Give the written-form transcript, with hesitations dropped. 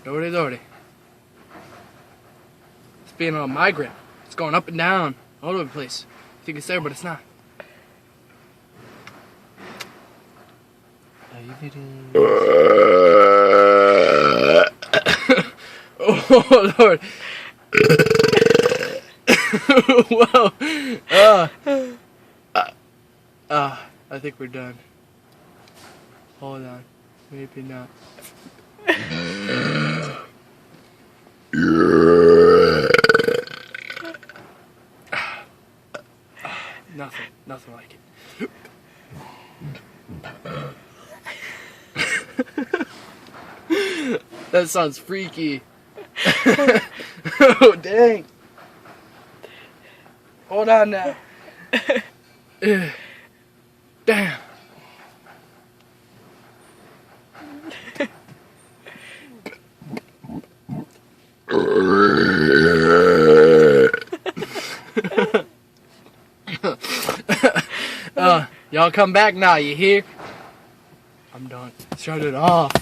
Lordy, lordy. It's being on my grip. It's going up and down, all over the place. You think it's there, but it's not. Oh, Lord. Whoa. I think we're done. Hold on. Maybe not. Nothing like it. That sounds freaky. Oh, dang. Hold on now. Damn. Y'all come back now, you hear? I'm done. Shut it off.